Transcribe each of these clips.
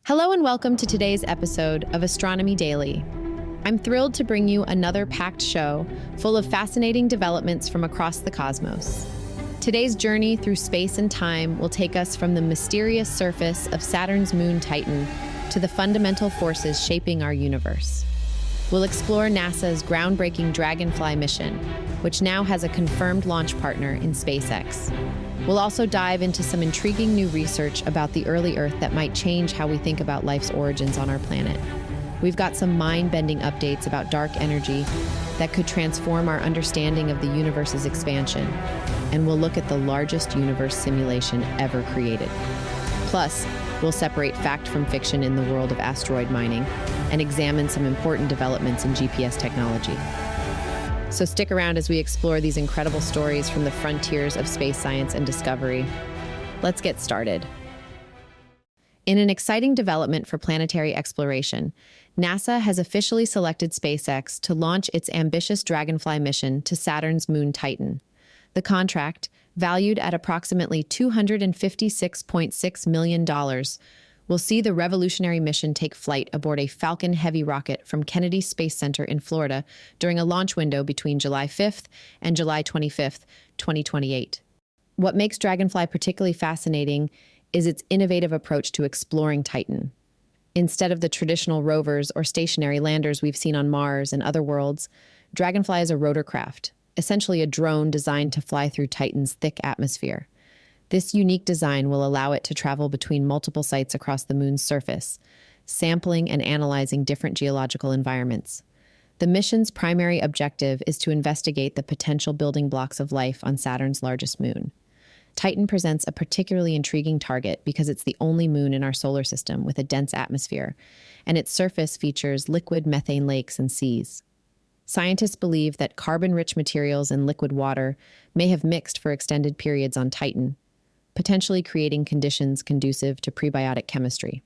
Hello and welcome to today's episode of Astronomy Daily. I'm thrilled to bring you another packed show full of fascinating developments from across the cosmos. Today's journey through space and time will take us from the mysterious surface of Saturn's moon Titan to the fundamental forces shaping our universe. We'll explore NASA's groundbreaking Dragonfly mission, which now has a confirmed launch partner in SpaceX. We'll also dive into some intriguing new research about the early Earth that might change how we think about life's origins on our planet. We've got some mind-bending updates about dark energy that could transform our understanding of the universe's expansion, and we'll look at the largest universe simulation ever created. Plus, we'll separate fact from fiction in the world of asteroid mining and examine some important developments in GPS technology. So stick around as we explore these incredible stories from the frontiers of space science and discovery. Let's get started. In an exciting development for planetary exploration, NASA has officially selected SpaceX to launch its ambitious Dragonfly mission to Saturn's moon Titan. The contract, valued at approximately $256.6 million, will see the revolutionary mission take flight aboard a Falcon Heavy rocket from Kennedy Space Center in Florida during a launch window between July 5th and July 25th, 2028. What makes Dragonfly particularly fascinating is its innovative approach to exploring Titan. Instead of the traditional rovers or stationary landers we've seen on Mars and other worlds, Dragonfly is a rotorcraft, essentially a drone designed to fly through Titan's thick atmosphere. This unique design will allow it to travel between multiple sites across the moon's surface, sampling and analyzing different geological environments. The mission's primary objective is to investigate the potential building blocks of life on Saturn's largest moon. Titan presents a particularly intriguing target because it's the only moon in our solar system with a dense atmosphere, and its surface features liquid methane lakes and seas. Scientists believe that carbon-rich materials and liquid water may have mixed for extended periods on Titan, potentially creating conditions conducive to prebiotic chemistry.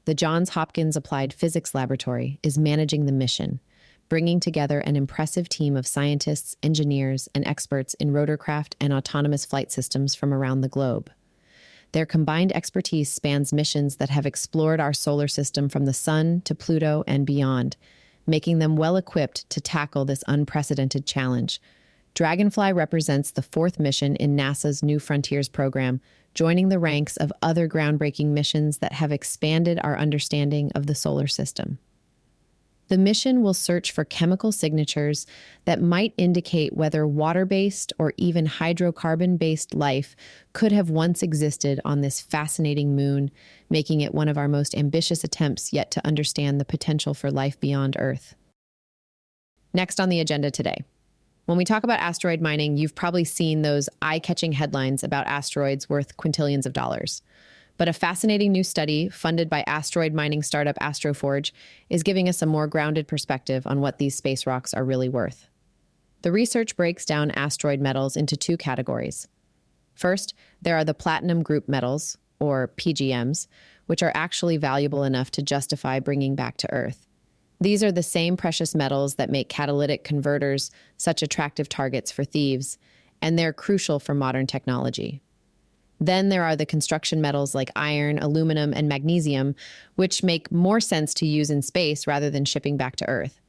The Johns Hopkins Applied Physics Laboratory is managing the mission, bringing together an impressive team of scientists, engineers, and experts in rotorcraft and autonomous flight systems from around the globe. Their combined expertise spans missions that have explored our solar system from the Sun to Pluto and beyond, making them well-equipped to tackle this unprecedented challenge. Dragonfly represents the fourth mission in NASA's New Frontiers program, joining the ranks of other groundbreaking missions that have expanded our understanding of the solar system. The mission will search for chemical signatures that might indicate whether water-based or even hydrocarbon-based life could have once existed on this fascinating moon, making it one of our most ambitious attempts yet to understand the potential for life beyond Earth. Next on the agenda today. When we talk about asteroid mining, you've probably seen those eye-catching headlines about asteroids worth quintillions of dollars. But a fascinating new study funded by asteroid mining startup Astroforge is giving us a more grounded perspective on what these space rocks are really worth. The research breaks down asteroid metals into two categories. First, there are the platinum group metals, or PGMs, which are actually valuable enough to justify bringing back to Earth. These are the same precious metals that make catalytic converters such attractive targets for thieves, and they're crucial for modern technology. Then there are the construction metals like iron, aluminum, and magnesium, which make more sense to use in space rather than shipping back to Earth.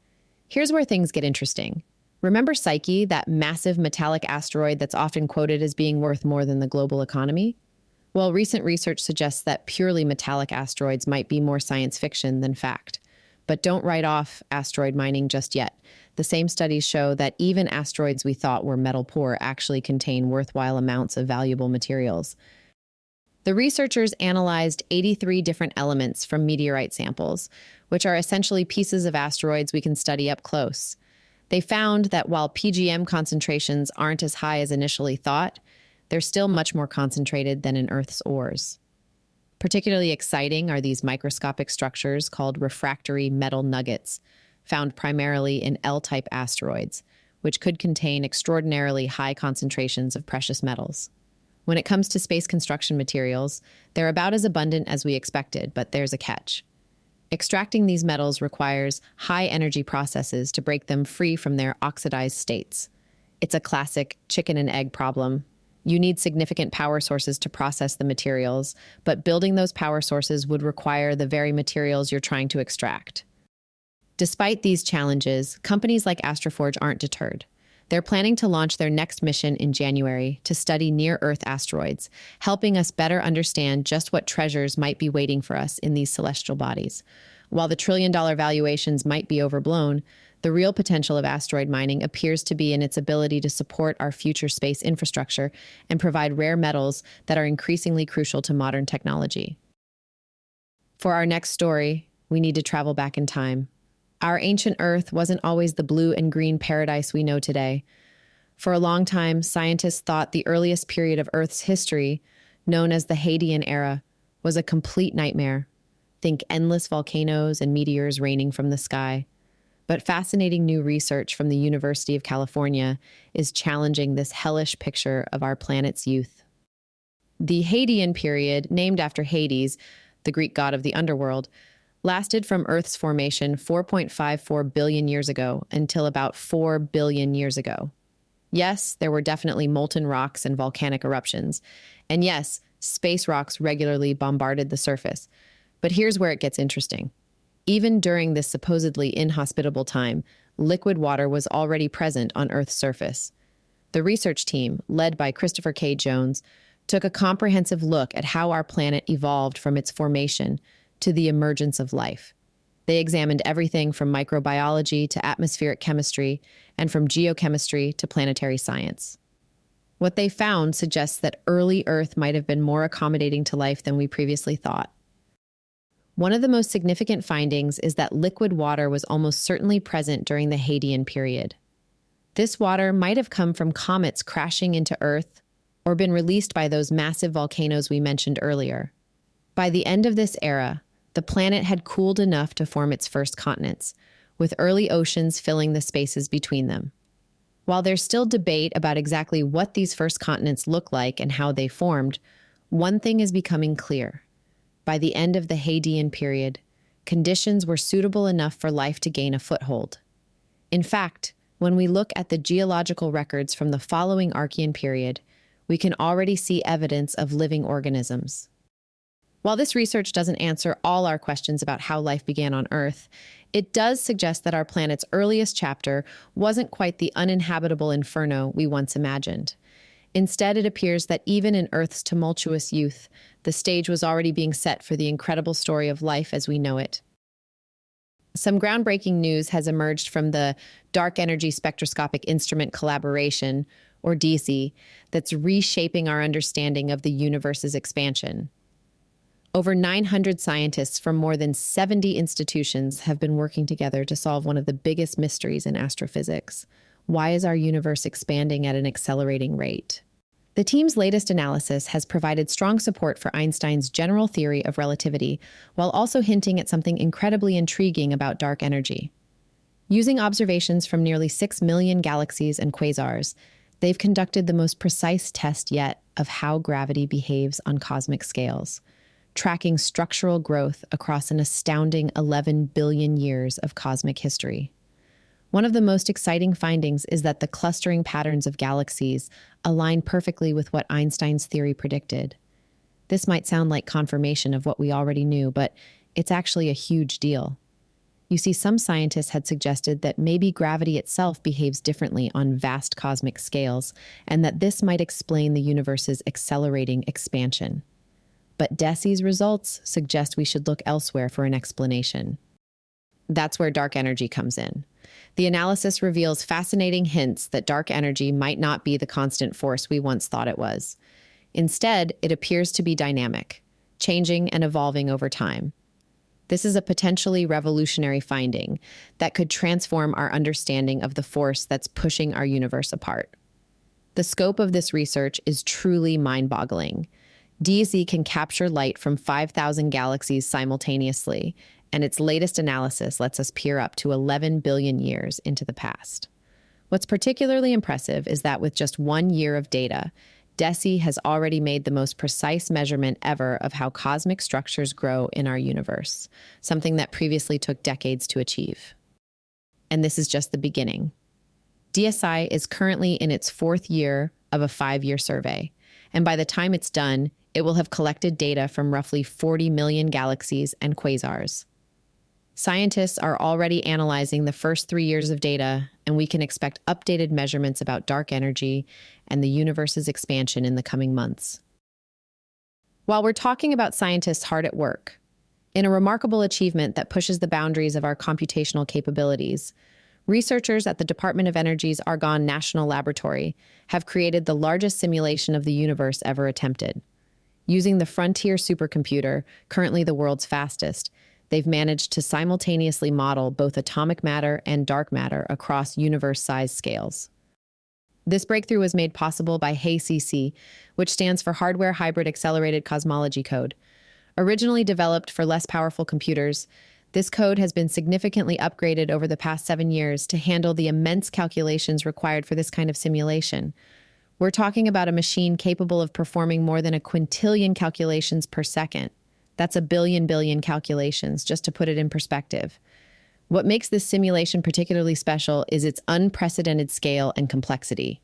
Here's where things get interesting. Remember Psyche, that massive metallic asteroid that's often quoted as being worth more than the global economy? Well, recent research suggests that purely metallic asteroids might be more science fiction than fact. But don't write off asteroid mining just yet. The same studies show that even asteroids we thought were metal poor actually contain worthwhile amounts of valuable materials. The researchers analyzed 83 different elements from meteorite samples, which are essentially pieces of asteroids we can study up close. They found that while PGM concentrations aren't as high as initially thought, they're still much more concentrated than in Earth's ores. Particularly exciting are these microscopic structures called refractory metal nuggets, found primarily in L-type asteroids, which could contain extraordinarily high concentrations of precious metals. When it comes to space construction materials, they're about as abundant as we expected, but there's a catch. Extracting these metals requires high-energy processes to break them free from their oxidized states. It's a classic chicken and egg problem. You need significant power sources to process the materials, but building those power sources would require the very materials you're trying to extract. Despite these challenges, companies like Astroforge aren't deterred. They're planning to launch their next mission in January to study near-Earth asteroids, helping us better understand just what treasures might be waiting for us in these celestial bodies. While the trillion-dollar valuations might be overblown, the real potential of asteroid mining appears to be in its ability to support our future space infrastructure and provide rare metals that are increasingly crucial to modern technology. For our next story, we need to travel back in time. Our ancient Earth wasn't always the blue and green paradise we know today. For a long time, scientists thought the earliest period of Earth's history, known as the Hadean era, was a complete nightmare. Think endless volcanoes and meteors raining from the sky. But fascinating new research from the University of California is challenging this hellish picture of our planet's youth. The Hadean period, named after Hades, the Greek god of the underworld, lasted from Earth's formation 4.54 billion years ago until about 4 billion years ago. Yes, there were definitely molten rocks and volcanic eruptions. And yes, space rocks regularly bombarded the surface. But here's where it gets interesting. Even during this supposedly inhospitable time, liquid water was already present on Earth's surface. The research team, led by Christopher K. Jones, took a comprehensive look at how our planet evolved from its formation to the emergence of life. They examined everything from microbiology to atmospheric chemistry and from geochemistry to planetary science. What they found suggests that early Earth might have been more accommodating to life than we previously thought. One of the most significant findings is that liquid water was almost certainly present during the Hadean period. This water might have come from comets crashing into Earth or been released by those massive volcanoes we mentioned earlier. By the end of this era, the planet had cooled enough to form its first continents, with early oceans filling the spaces between them. While there's still debate about exactly what these first continents look like and how they formed, one thing is becoming clear. By the end of the Hadean period, conditions were suitable enough for life to gain a foothold. In fact, when we look at the geological records from the following Archean period, we can already see evidence of living organisms. While this research doesn't answer all our questions about how life began on Earth, it does suggest that our planet's earliest chapter wasn't quite the uninhabitable inferno we once imagined. Instead, it appears that even in Earth's tumultuous youth, the stage was already being set for the incredible story of life as we know it. Some groundbreaking news has emerged from the Dark Energy Spectroscopic Instrument Collaboration, or DESI, that's reshaping our understanding of the universe's expansion. Over 900 scientists from more than 70 institutions have been working together to solve one of the biggest mysteries in astrophysics. Why is our universe expanding at an accelerating rate? The team's latest analysis has provided strong support for Einstein's general theory of relativity, while also hinting at something incredibly intriguing about dark energy. Using observations from nearly 6 million galaxies and quasars, they've conducted the most precise test yet of how gravity behaves on cosmic scales, tracking structural growth across an astounding 11 billion years of cosmic history. One of the most exciting findings is that the clustering patterns of galaxies align perfectly with what Einstein's theory predicted. This might sound like confirmation of what we already knew, but it's actually a huge deal. You see, some scientists had suggested that maybe gravity itself behaves differently on vast cosmic scales, and that this might explain the universe's accelerating expansion. But DESI's results suggest we should look elsewhere for an explanation. That's where dark energy comes in. The analysis reveals fascinating hints that dark energy might not be the constant force we once thought it was. Instead, it appears to be dynamic, changing and evolving over time. This is a potentially revolutionary finding that could transform our understanding of the force that's pushing our universe apart. The scope of this research is truly mind-boggling. DESI can capture light from 5,000 galaxies simultaneously, and its latest analysis lets us peer up to 11 billion years into the past. What's particularly impressive is that with just 1 year of data, DESI has already made the most precise measurement ever of how cosmic structures grow in our universe, something that previously took decades to achieve. And this is just the beginning. DSI is currently in its 4th year of a 5-year survey. And by the time it's done, it will have collected data from roughly 40 million galaxies and quasars. Scientists are already analyzing the first 3 years of data, and we can expect updated measurements about dark energy and the universe's expansion in the coming months. While we're talking about scientists hard at work, in a remarkable achievement that pushes the boundaries of our computational capabilities, researchers at the Department of Energy's Argonne National Laboratory have created the largest simulation of the universe ever attempted. Using the Frontier supercomputer, currently the world's fastest, they've managed to simultaneously model both atomic matter and dark matter across universe-sized scales. This breakthrough was made possible by HACC, which stands for Hardware Hybrid Accelerated Cosmology Code. Originally developed for less powerful computers, this code has been significantly upgraded over the past 7 years to handle the immense calculations required for this kind of simulation. We're talking about a machine capable of performing more than a quintillion calculations per second. That's a billion calculations, just to put it in perspective. What makes this simulation particularly special is its unprecedented scale and complexity.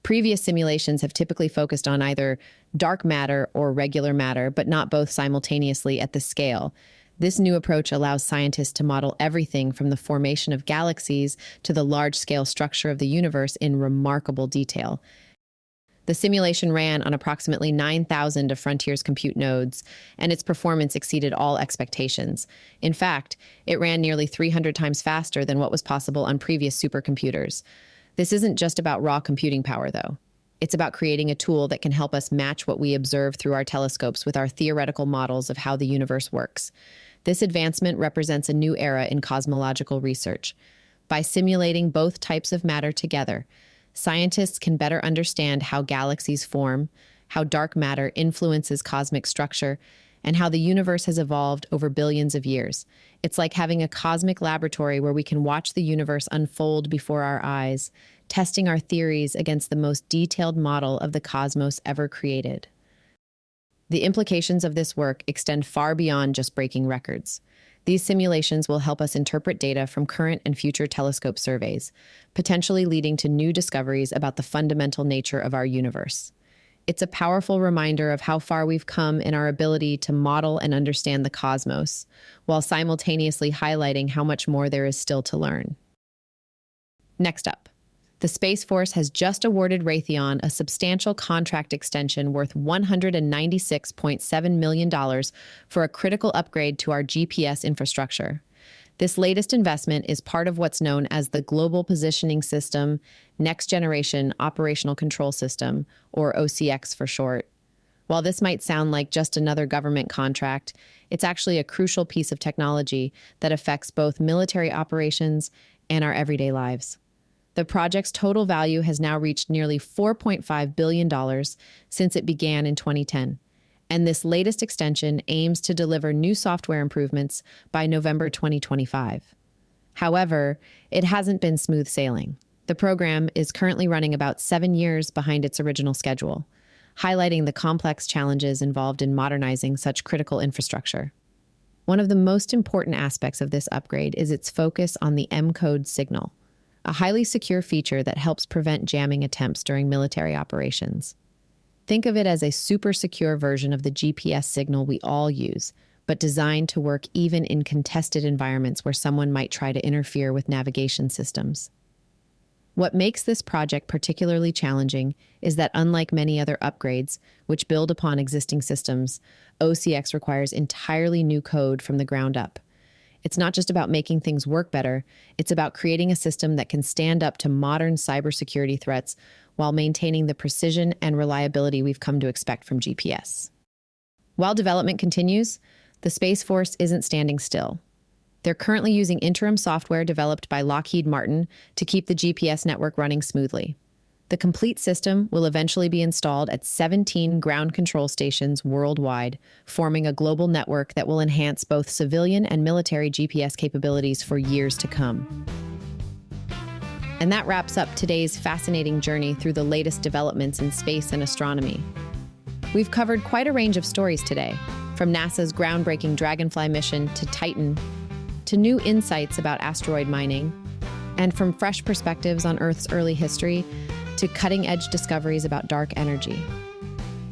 Previous simulations have typically focused on either dark matter or regular matter, but not both simultaneously at this scale. This new approach allows scientists to model everything from the formation of galaxies to the large-scale structure of the universe in remarkable detail. The simulation ran on approximately 9,000 of Frontier's compute nodes, and its performance exceeded all expectations. In fact, it ran nearly 300 times faster than what was possible on previous supercomputers. This isn't just about raw computing power, though. It's about creating a tool that can help us match what we observe through our telescopes with our theoretical models of how the universe works. This advancement represents a new era in cosmological research. By simulating both types of matter together, scientists can better understand how galaxies form, how dark matter influences cosmic structure, and how the universe has evolved over billions of years. It's like having a cosmic laboratory where we can watch the universe unfold before our eyes, testing our theories against the most detailed model of the cosmos ever created. The implications of this work extend far beyond just breaking records. These simulations will help us interpret data from current and future telescope surveys, potentially leading to new discoveries about the fundamental nature of our universe. It's a powerful reminder of how far we've come in our ability to model and understand the cosmos, while simultaneously highlighting how much more there is still to learn. Next up, the Space Force has just awarded Raytheon a substantial contract extension worth $196.7 million for a critical upgrade to our GPS infrastructure. This latest investment is part of what's known as the Global Positioning System, Next Generation Operational Control System, or OCX for short. While this might sound like just another government contract, it's actually a crucial piece of technology that affects both military operations and our everyday lives. The project's total value has now reached nearly $4.5 billion since it began in 2010. And this latest extension aims to deliver new software improvements by November 2025. However, it hasn't been smooth sailing. The program is currently running about 7 years behind its original schedule, highlighting the complex challenges involved in modernizing such critical infrastructure. One of the most important aspects of this upgrade is its focus on the M-code signal, a highly secure feature that helps prevent jamming attempts during military operations. Think of it as a super secure version of the GPS signal we all use, but designed to work even in contested environments where someone might try to interfere with navigation systems. What makes this project particularly challenging is that unlike many other upgrades, which build upon existing systems, OCX requires entirely new code from the ground up. It's not just about making things work better, it's about creating a system that can stand up to modern cybersecurity threats while maintaining the precision and reliability we've come to expect from GPS. While development continues, the Space Force isn't standing still. They're currently using interim software developed by Lockheed Martin to keep the GPS network running smoothly. The complete system will eventually be installed at 17 ground control stations worldwide, forming a global network that will enhance both civilian and military GPS capabilities for years to come. And that wraps up today's fascinating journey through the latest developments in space and astronomy. We've covered quite a range of stories today, from NASA's groundbreaking Dragonfly mission to Titan, to new insights about asteroid mining, and from fresh perspectives on Earth's early history to cutting-edge discoveries about dark energy.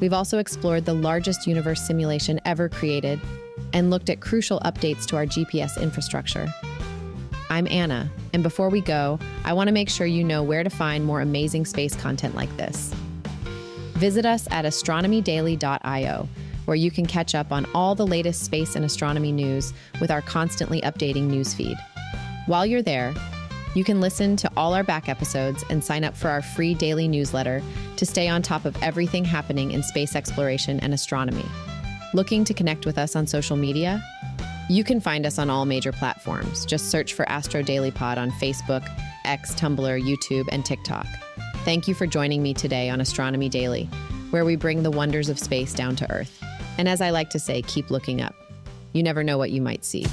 We've also explored the largest universe simulation ever created and looked at crucial updates to our GPS infrastructure. I'm Anna, and before we go, I want to make sure you know where to find more amazing space content like this. Visit us at astronomydaily.io, where you can catch up on all the latest space and astronomy news with our constantly updating newsfeed. While you're there, you can listen to all our back episodes and sign up for our free daily newsletter to stay on top of everything happening in space exploration and astronomy. Looking to connect with us on social media? You can find us on all major platforms. Just search for Astro Daily Pod on Facebook, X, Tumblr, YouTube, and TikTok. Thank you for joining me today on Astronomy Daily, where we bring the wonders of space down to Earth. And as I like to say, keep looking up. You never know what you might see.